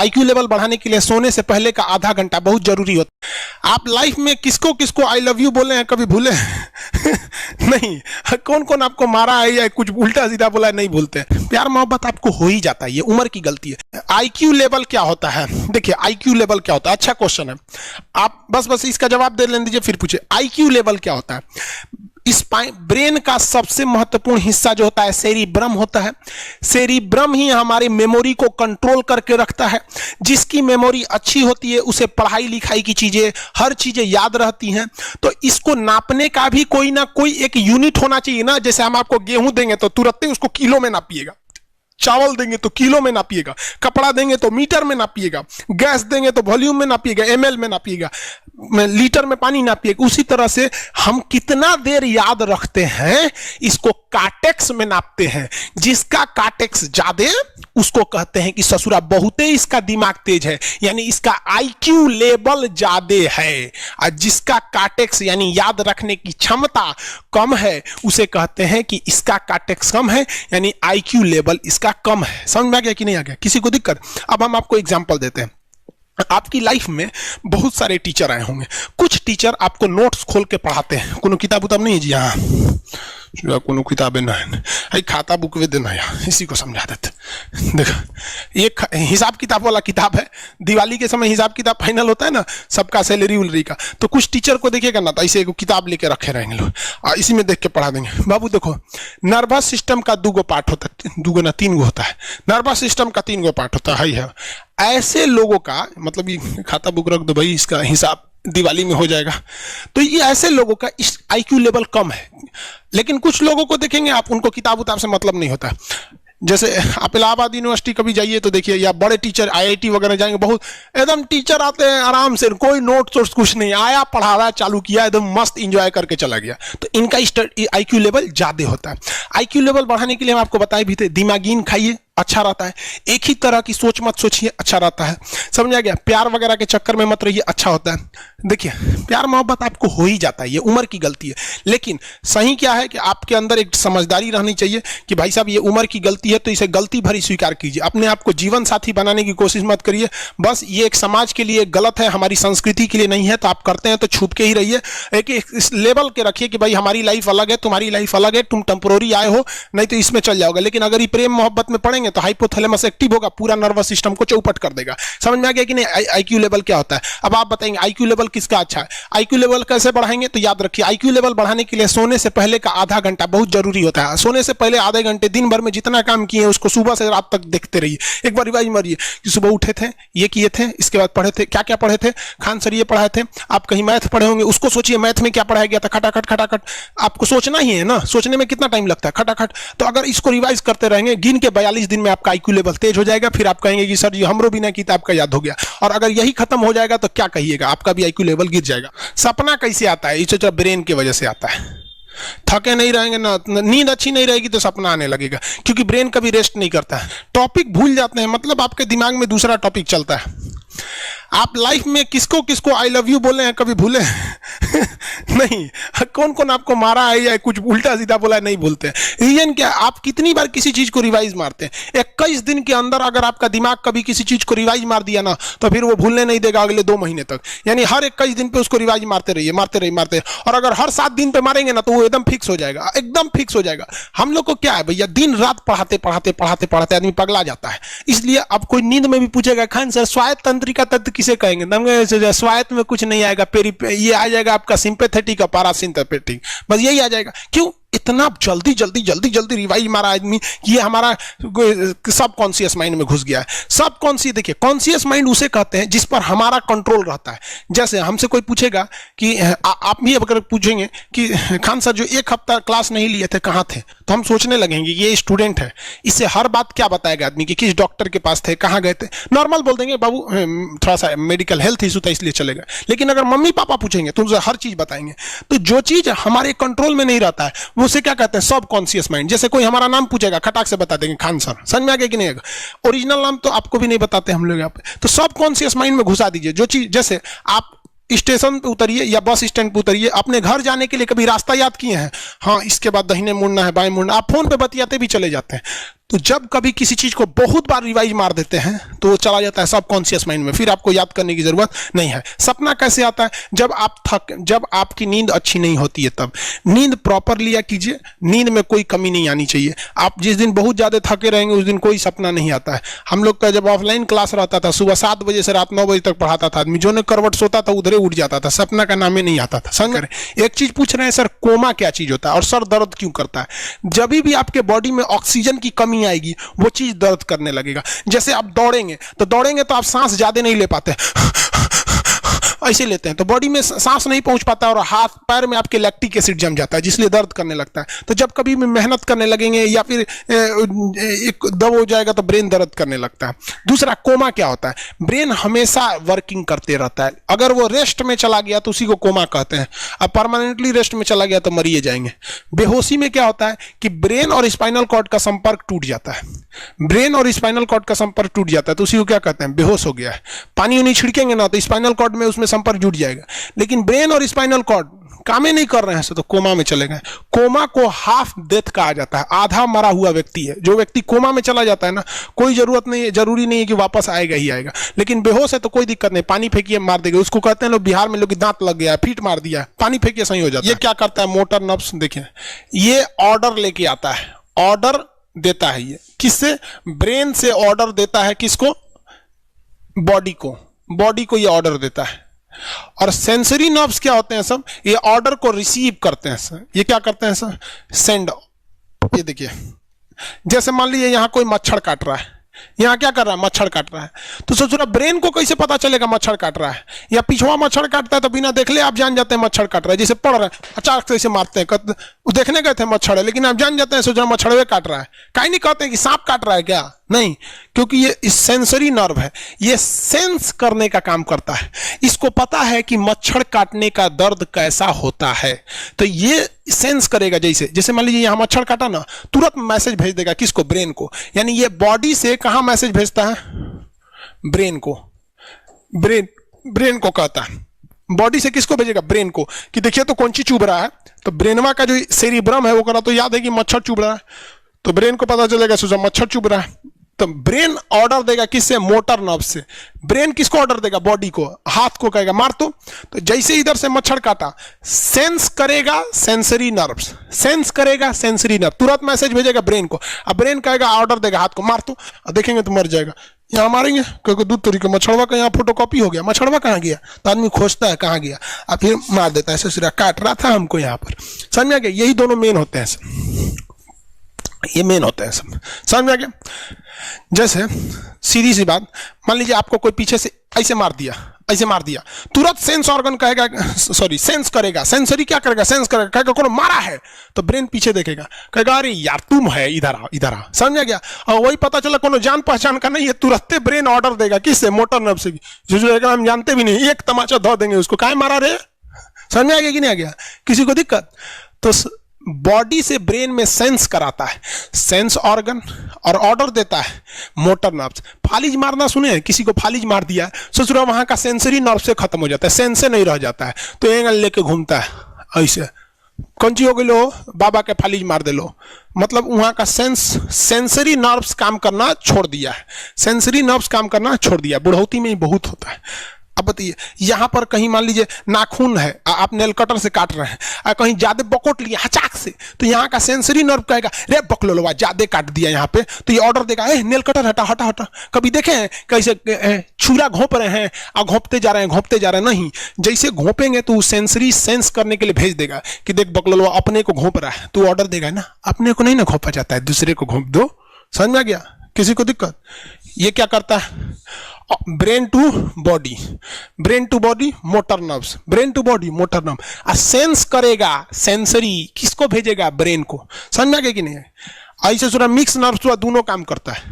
IQ level बढ़ाने के लिए सोने से पहले का आधा घंटा बहुत जरूरी होता है। आप लाइफ में किसको किसको आई लव यू बोले हैं, कभी भूले नहीं? कौन कौन आपको मारा है या कुछ उल्टा सीधा बोला है, नहीं भूलते। प्यार मोहब्बत आपको हो ही जाता है, ये उम्र की गलती है। आईक्यू लेवल क्या होता है? देखिए आईक्यू लेवल क्या होता है, अच्छा क्वेश्चन है। आप बस इसका जवाब दे लेने दीजिए, फिर पूछिए आईक्यू लेवल क्या होता है। इस ब्रेन का सबसे महत्वपूर्ण हिस्सा जो होता है सेरिब्रम होता है। सेरिब्रम ही हमारी मेमोरी को कंट्रोल करके रखता है। जिसकी मेमोरी अच्छी होती है उसे पढ़ाई लिखाई की चीजें, हर चीजें याद रहती हैं। तो इसको नापने का भी कोई ना कोई एक यूनिट होना चाहिए ना। जैसे हम आपको गेहूं देंगे तो तुरंत ही उसको किलो में नापिएगा, चावल देंगे तो किलो में नापिएगा, कपड़ा देंगे तो मीटर में नापिएगा, गैस देंगे तो वॉल्यूम में नापिएगा, एमएल में नापिएगा, लीटर में पानी नापिएगा। उसी तरह से हम कितना देर याद रखते हैं इसको कार्टेक्स में नापते हैं। जिसका कार्टेक्स ज्यादा उसको कहते हैं कि ससुरा बहुते इसका दिमाग तेज है, यानी इसका आईक्यू लेवल ज्यादा है। और जिसका कार्टेक्स यानी याद रखने की क्षमता कम है उसे कहते हैं कि इसका कार्टेक्स कम है, यानी आईक्यू लेवल इसका कम है। समझ में आ गया कि नहीं आ गया? किसी को दिक्कत? अब हम आपको एग्जांपल देते हैं। आपकी लाइफ में बहुत सारे टीचर आए होंगे। कुछ टीचर आपको नोट्स खोल के पढ़ाते हैं। कोनो किताब उताब नहीं है जी? हाँ, कोनो किताबें ना है, खाता बुक वे देना यार, इसी को समझा देते। देखो एक हिसाब किताब वाला किताब है। दिवाली के समय हिसाब किताब फाइनल होता है ना, सबका सैलरी उलरी का। तो कुछ टीचर को देखेगा ना तो ऐसे एक किताब लेके रखे रहेंगे लोग, इसी में देख के पढ़ा देंगे। बाबू देखो, नर्वस सिस्टम का 2 पार्ट होता है, 2 ना 3 होता है। नर्वस सिस्टम का 3 पार्ट होता है। ऐसे लोगों का मतलब ये खाता बुक रख दो भाई, इसका हिसाब दिवाली में हो जाएगा। तो ये ऐसे लोगों का आईक्यू लेवल कम है। लेकिन कुछ लोगों को देखेंगे आप, उनको किताब उताब से मतलब नहीं होता। जैसे आप इलाहाबाद यूनिवर्सिटी कभी जाइए तो देखिए, या बड़े टीचर आईआईटी वगैरह जाएंगे, बहुत एकदम टीचर आते हैं आराम से, कोई नोट सोर्स कुछ नहीं, आया पढ़ा रहा चालू किया, एकदम मस्त इंजॉय करके चला गया। तो इनका आईक्यू लेवल ज्यादा होता है। आईक्यू लेवल बढ़ाने के लिए हम आपको बताए भी थे, दिमागीन खाइए, अच्छा रहता है। एक ही तरह की सोच मत सोचिए, अच्छा रहता है। समझ आ गया? प्यार वगैरह के चक्कर में मत रहिए, अच्छा होता है। देखिए प्यार मोहब्बत आपको हो ही जाता है, ये उम्र की गलती है। लेकिन सही क्या है कि आपके अंदर एक समझदारी रहनी चाहिए कि भाई साहब ये उम्र की गलती है, तो इसे गलती भरी स्वीकार कीजिए। अपने आप को जीवन साथी बनाने की कोशिश मत करिए। बस ये एक समाज के लिए गलत है, हमारी संस्कृति के लिए नहीं है। तो आप करते हैं तो छुप के ही रहिए। एक इस लेवल के रखिए कि भाई हमारी लाइफ अलग है, तुम्हारी लाइफ अलग है, तुम टेम्पोररी आए हो, नहीं तो इसमें चल जाओगे। लेकिन अगर ये प्रेम मोहब्बत में पड़ेंगे तो हाइपोथैलेमस एक्टिव होगा, पूरा नर्वस सिस्टम को चौपट कर देगा। समझ में आ गया कि नहीं? आईक्यू लेवल क्या होता है? अब आप बताएंगे आईक्यू लेवल किसका अच्छा है, आईक्यू लेवल कैसे बढ़ाएंगे? तो याद रखिए, आईक्यू लेवल बढ़ाने के लिए सोने से पहले का आधा घंटा बहुत जरूरी होता है। सोने से पहले आधे घंटे दिन भर में जितना काम किए उसको सुबह से रात तक देखते रहिए। एक बार रिवाइज मारिए कि सुबह उठे थे, ये किए थे, इसके बाद पढ़े थे, क्या क्या पढ़े थे, खान सर ये पढ़ाए थे। आप कहीं मैथ पढ़े होंगे, उसको सोचिए मैथ में क्या पढ़ाया गया था, खटाखट खटाखट। आपको सोचना ही है ना, सोचने में कितना टाइम लगता है, खटाखट। तो अगर इसको रिवाइज करते रहेंगे, गिन के 42 दिन में आपका आईक्यू लेवल तेज हो जाएगा। फिर आप कहेंगे कि सर जी हमरो बिना किताब का याद हो गया। और अगर यही खत्म हो जाएगा तो क्या कहिएगा, आपका भी आईक्यू लेवल गिर जाएगा। सपना कैसे आता है? इसे ब्रेन की वजह से आता है। थके नहीं रहेंगे ना, नींद अच्छी नहीं रहेगी तो सपना आने लगेगा, क्योंकि ब्रेन कभी रेस्ट नहीं करता है। टॉपिक भूल जाते हैं, मतलब आपके दिमाग में दूसरा टॉपिक चलता है। आप लाइफ में किसको किसको आई लव यू बोले हैं, कभी भूले नहीं? कौन कौन आपको मारा है या कुछ उल्टा सीधा बोला है, नहीं भूलते। रीजन क्या? आप कितनी बार किसी चीज को रिवाइज मारते हैं। 21 दिन के अंदर अगर आपका दिमाग कभी किसी चीज को रिवाइज मार दिया ना, तो फिर वो भूलने नहीं देगा अगले 2 महीने तक। यानी हर 21 दिन पे उसको रिवाइज मारते रहिए, मारते रहिए, मारते। और अगर हर 7 दिन पे मारेंगे ना तो वो एकदम फिक्स हो जाएगा, एकदम फिक्स हो जाएगा। हम लोग को क्या है भैया, दिन रात पढ़ाते पढ़ाते पढ़ाते पढ़ाते आदमी पगला जाता है। इसलिए अब कोई नींद में भी पूछेगा खान सर स्वायत्त तंत्रिका तत्व किसे कहेंगे, स्वायत्त में कुछ नहीं आएगा, ये आ जाएगा आपका सिंपैथेटिक और पैरासिम्पैथेटिक, बस यही आ जाएगा। क्यों इतना जल्दी जल्दी जल्दी जल्दी रिवाइज मारा आदमी? ये हमारा सब कॉन्शियस माइंड में घुस गया है। सब कॉन्शियस, देखिए कॉन्शियस माइंड उसे कहते हैं जिस पर हमारा कंट्रोल रहता है। जैसे हमसे कोई पूछेगा कि आप भी अगर पूछेंगे कि खान सर जो 1 हफ्ता क्लास नहीं लिए थे कहाँ थे, तो हम सोचने लगेंगे ये स्टूडेंट है, इससे हर बात क्या बताएगा आदमी कि किस डॉक्टर के पास थे, कहाँ गए थे। नॉर्मल बोल देंगे बाबू थोड़ा सा मेडिकल हेल्थ इशू था इसलिए चले गए। लेकिन अगर मम्मी पापा पूछेंगे तो उनसे हर चीज बताएंगे। तो जो चीज हमारे कंट्रोल में नहीं रहता है उसे क्या कहते हैं, सब कॉन्शियस माइंड। जैसे कोई हमारा नाम पूछेगा, खटाक से बता देंगे खान सर, समझ में आ गया कि नहीं आएगा? ओरिजिनल नाम तो आपको भी नहीं बताते हम लोग यहाँ पे। तो सब कॉन्शियस माइंड में घुसा दीजिए जो चीज। जैसे आप स्टेशन पे उतरिए या बस स्टैंड पे उतरिए, अपने घर जाने के लिए कभी रास्ता याद किए हैं? हाँ, इसके बाद दाहिने मुड़ना है, बाएं मुड़ना। आप फोन पे बतियाते भी चले जाते हैं। तो जब कभी किसी चीज को बहुत बार रिवाइज मार देते हैं तो वो चला जाता है सबकॉन्शियस माइंड में, फिर आपको याद करने की जरूरत नहीं है। सपना कैसे आता है? जब आपकी नींद अच्छी नहीं होती है तब। नींद प्रॉपर लिया कीजिए, नींद में कोई कमी नहीं आनी चाहिए। आप जिस दिन बहुत ज्यादा थके रहेंगे उस दिन कोई सपना नहीं आता है। हम लोग का जब ऑफलाइन क्लास रहता था, सुबह 7 बजे से रात 9 बजे तक पढ़ाता था आदमी, जो ने करवट सोता था उधरे उठ जाता था, सपना का नाम ही नहीं आता था। समझ रहे? एक चीज पूछ रहे हैं सर, कोमा क्या चीज होता है और सर दर्द क्यों करता है? जब भी आपके बॉडी में ऑक्सीजन की कमी आएगी वो चीज दर्द करने लगेगा। जैसे आप दौड़ेंगे तो आप सांस ज्यादा नहीं ले पाते, ऐसे लेते हैं तो बॉडी में सांस नहीं पहुंच पाता और हाथ पैर में आपके लैक्टिक एसिड जम जाता है, जिसलिए दर्द करने लगता है। तो जब कभी भी मेहनत करने लगेंगे या फिर एक दब हो जाएगा तो ब्रेन दर्द करने लगता है। दूसरा, कोमा क्या होता है? ब्रेन हमेशा वर्किंग करते रहता है। अगर वो रेस्ट में चला गया तो उसी को कोमा कहते हैं। अब परमानेंटली रेस्ट में चला गया तो मरिए जाएंगे। बेहोशी में क्या होता है कि ब्रेन और स्पाइनल कॉर्ड का संपर्क टूट जाता है। ब्रेन और स्पाइनल कॉर्ड का संपर्क टूट जाता है तो उसी को क्या कहते हैं? बेहोश हो गया है। पानी उन्हीं छिड़केंगे ना तो स्पाइनल कॉर्ड में उसमें संपर्क जुट जाएगा, लेकिन ब्रेन और स्पाइनल कॉर्ड काम ही नहीं कर रहे हैं तो कोमा में चले गए। कोमा को हाफ डेथ कहा जाता है, आधा मरा हुआ व्यक्ति है। जो व्यक्ति कोमा में चला जाता है ना, कोई जरूरी नहीं है कि वापस आएगा ही आएगा, लेकिन बेहोश है तो कोई दिक्कत नहीं, पानी फेंकिए मार देगा। उसको कहते हैं लोग बिहार में लोग दांत लग गया, फीट मार दिया, पानी फेंकिए सही हो जाता है। ये क्या करता है? मोटर नर्व्स, देखिए ये ऑर्डर लेके आता है, ऑर्डर देता है। ये किससे? ब्रेन से ऑर्डर देता है। किसको? बॉडी को ये ऑर्डर देता है। और सेंसरी नर्व्स क्या होते हैं सब? ये ऑर्डर को रिसीव करते हैं सर। ये क्या करते हैं सर? सेंड। ये देखिए, जैसे मान लीजिए यहां कोई मच्छर काट रहा है, यहां क्या कर रहा है? मच्छर काट रहा है। तो सोच रहा ब्रेन को कैसे पता चलेगा मच्छर काट रहा है? या पिछवा मच्छर काटता है तो बिना देख ले आप जान जाते हैं मच्छर काट रहा है। जैसे पढ़ रहे हैं अचानक से इसे मारते हैं, वो देखने गए थे मच्छर है, लेकिन आप जान जाते हैं, सोच रहे मच्छर काट रहा है। कहीं नहीं कहते हैं कि सांप काट रहा है क्या? नहीं, क्योंकि ये सेंसरी नर्व है, ये सेंस करने का काम करता है। इसको पता है कि मच्छर काटने का दर्द कैसा होता है, तो ये सेंस करेगा। जैसे मान लीजिए यहां मच्छर काटा ना, तुरंत मैसेज भेज देगा। किसको? ब्रेन को। यानी ये बॉडी से कहां मैसेज भेजता है? ब्रेन को। ब्रेन को कहता है। बॉडी से किसको भेजेगा? ब्रेन को, कि देखिए तो कौन सी चुभ रहा है। तो ब्रेनवा का जो सेरिब्रम है वो करा तो याद है कि मच्छर चुभ रहा है, तो ब्रेन को पता चलेगा सोचा मच्छर चुभ रहा है। तो ब्रेन ऑर्डर देगा किससे? मोटर नर्व से। ब्रेन किसको ऑर्डर देगा? बॉडी को। हाथ को कहेगा मार तो जैसे इधर से मच्छर काटा, सेंस करेगा सेंसरी नर्व्स, सेंस करेगा सेंसरी नर्व, तुरंत मैसेज भेजेगा ब्रेन को। अब ब्रेन कहेगा, ऑर्डर देगा हाथ को मार तो, देखेंगे तो मर जाएगा। यहाँ मारेंगे क्योंकि दूध तरीके मच्छरवा का यहाँ फोटोकॉपी हो गया, मच्छरवा कहाँ गया? तो आदमी खोजता है कहाँ गया, अब फिर मार देता है। ससुरा काट रहा था हमको यहाँ पर। समझ में आ गया? यही दोनों मेन होते हैं, ये मेन होते हैं सब। समझ में आ गया? जैसे सीधी सी बात, मान लीजिए आपको कोई पीछे से ऐसे मार दिया, तुरंत सेंस ऑर्गन कहेगा, सेंस करेगा, सेंसरी क्या करेगा? सेंस करेगा, कहेगा कौन मारा है, तो ब्रेन पीछे देखेगा, कहेगा अरे यार तुम है, इधर आ। समझ में गया? और वही पता चला कोनो जान पहचान का नहीं है, तुरंत ब्रेन ऑर्डर देगा किससे? मोटर नर्व से। जो हम जानते भी नहीं, एक तमाचा धो देंगे उसको, काहे मारा रे? समझ में आ गया कि नहीं आ गया? किसी को दिक्कत? तो बॉडी से ब्रेन में सेंस कराता है, सेंस ऑर्गन, और ऑर्डर देता है मोटर नर्व्स। फालिज मारना सुने हैं? किसी को फालिज मार दिया, सोच रहा वहां का सेंसरी नर्व से खत्म हो जाता है, सेंस से नहीं रह जाता है, तो एंगल लेके घूमता है ऐसे। कौन ची हो गई लो? बाबा के फालिज मार दे लो, मतलब वहां का सेंसरी नर्व्स काम करना छोड़ दिया है, सेंसरी नर्व्स काम करना छोड़ दिया। बुढ़ौती में ही बहुत होता है। अब बताइए, यहां पर कहीं मान लीजिए नाखून है, आप नेल कटर से काट रहे हैं, कहीं ज्यादा बकोट लिए हचाक से, तो यहाँ का सेंसरी नर्व कहेगा रे बकलोलवा ज्यादा काट दिया यहाँ पे, तो ये ऑर्डर देगा ए नेल कटर हटा हटा हटा। कभी देखे हैं कैसे छुरा घोंप रहे हैं और घोंपते जा रहे हैं? नहीं, जैसे घोंपेंगे तो सेंसरी सेंस करने के लिए भेज देगा कि देख बकलोलवा अपने को घोंप रहा है, तो ऑर्डर देगा ना, अपने को नहीं ना घोंपा जाता है, दूसरे को घोंप दो। समझ में आ गया? किसी को दिक्कत? ये क्या करता है? Brain to body, motor nerves, brain to body motor nerve. Sense करेगा, सेंसरी किसको भेजेगा? ब्रेन को। समझ में आ गया कि नहीं? ऐसे सुना मिक्स नर्व्स दोनों काम करता है।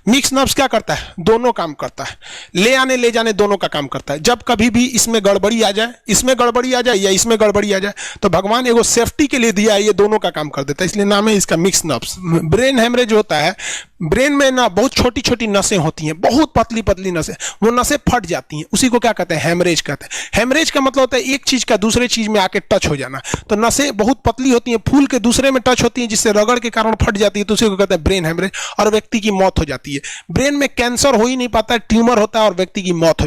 मिक्स नर्व्स क्या करता है? दोनों काम करता है, ले आने ले जाने दोनों का काम करता है। जब कभी भी इसमें गड़बड़ी आ जाए, इसमें गड़बड़ी आ जाए या इसमें गड़बड़ी आ जाए, तो भगवान एगो सेफ्टी के लिए दिया है, ये दोनों का काम कर देता है, इसलिए नाम है इसका मिक्स नर्व्स। ब्रेन हेमरेज होता है, ब्रेन में ना बहुत छोटी छोटी नसें होती हैं, बहुत पतली पतली नसें, वो नसें फट जाती हैं, उसी को क्या कहते हैं? हेमरेज कहते हैं। हेमरेज का मतलब होता है एक चीज का दूसरे चीज में आके टच हो जाना। तो नसें बहुत पतली होती हैं, फूल के दूसरे में टच होती हैं, जिससे रगड़ के कारण फट जाती है, तो उसी को कहते हैं ब्रेन हेमरेज, और व्यक्ति की मौत हो जाती है। ब्रेन में कैंसर हो ही नहीं पाता है, ट्यूमर होता है और व्यक्ति की मौत हो